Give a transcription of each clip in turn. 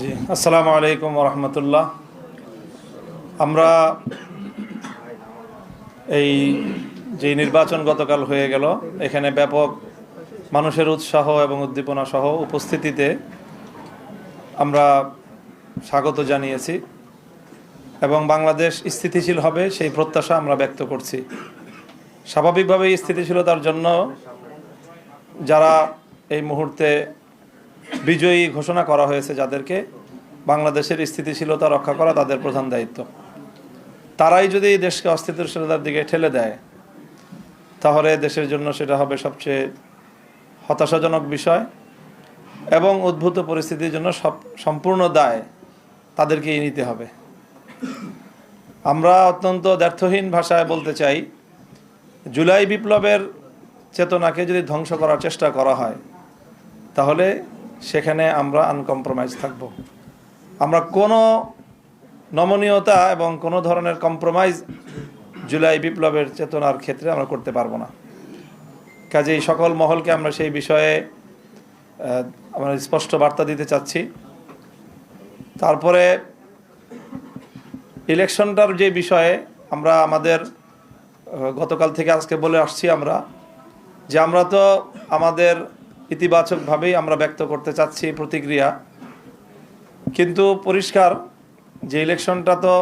জি, আসসালামু আলাইকুম ওয়া রাহমাতুল্লাহ। আমরা এই যে নির্বাচন গতকাল হয়ে গেল, এখানে ব্যাপক মানুষের উৎসাহ এবং উদ্দীপনা সহ উপস্থিতিতে আমরা স্বাগত জানিয়েছি এবং বাংলাদেশ স্থিতিশীল হবে সেই প্রত্যাশা আমরা ব্যক্ত করছি। স্বাভাবিকভাবেই স্থিতিশীলতার জন্য যারা এই মুহূর্তে বিজয়ী ঘোষণা করা হয়েছে, যাদেরকে বাংলাদেশের স্থিতিশীলতা রক্ষা করা তাদের প্রধান দায়িত্ব, তারাই যদি দেশকে অস্থিতিশীলতার দিকে ঠেলে দেয় তাহলে দেশের জন্য সেটা হবে সবচেয়ে হতাশাজনক বিষয় এবং উদ্ভূত পরিস্থিতির জন্য সম্পূর্ণ দায় তাদেরকেই নিতে হবে। আমরা অত্যন্ত দ্ব্যর্থহীন ভাষায় বলতে চাই, জুলাই বিপ্লবের চেতনাকে যদি ধ্বংস করার চেষ্টা করা হয় তাহলে সেখানে আমরা আনকম্প্রোমাইজ থাকব। আমরা কোনো নমনীয়তা এবং কোনো ধরনের কম্প্রোমাইজ জুলাই বিপ্লবের চেতনার ক্ষেত্রে আমরা করতে পারবো না। কাজেই সকল মহলকে আমরা সেই বিষয়ে আমরা স্পষ্ট বার্তা দিতে চাচ্ছি। তারপরে ইলেকশনটার যে বিষয়ে আমরা আমাদের গতকাল থেকে আজকে বলে আসছি আমরা তো আমাদের ইতিবাচকভাবেই আমরা ব্যক্ত করতে চাচ্ছি প্রতিক্রিয়া, কিন্তু পরিষ্কার যে ইলেকশনটা তো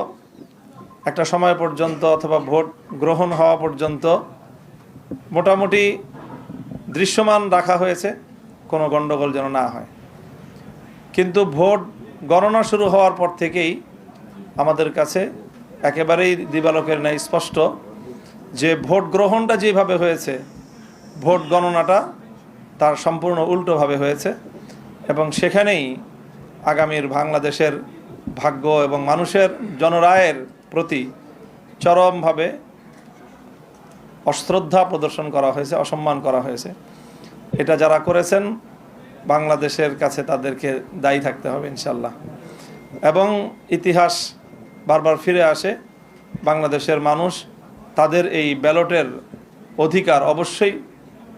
একটা সময় পর্যন্ত অথবা ভোট গ্রহণ হওয়া পর্যন্ত মোটামুটি দৃশ্যমান রাখা হয়েছে, কোনো গণ্ডগোল যেন না হয়। কিন্তু ভোট গণনা শুরু হওয়ার পর থেকেই আমাদের কাছে একেবারেই দিবালোকের ন্যায় স্পষ্ট যে ভোট গ্রহণটা যেভাবে হয়েছে ভোট গণনাটা তার সম্পূর্ণ উল্টোভাবে হয়েছে এবং সেখানেই আগামীর বাংলাদেশের ভাগ্য এবং মানুষের জনরায়ের প্রতি চরমভাবে অশ্রদ্ধা প্রদর্শন করা হয়েছে, অসম্মান করা হয়েছে। এটা যারা করেছেন বাংলাদেশের কাছে তাদেরকে দায়ী থাকতে হবে ইনশাল্লাহ। এবং ইতিহাস বারবার ফিরে আসে, বাংলাদেশের মানুষ তাদের এই ব্যালটের অধিকার অবশ্যই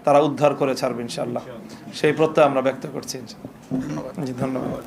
তারা উদ্ধার করে ছাড়বে ইনশাল্লাহ, সেই প্রত্যয় আমরা ব্যক্ত করছি। জি, ধন্যবাদ।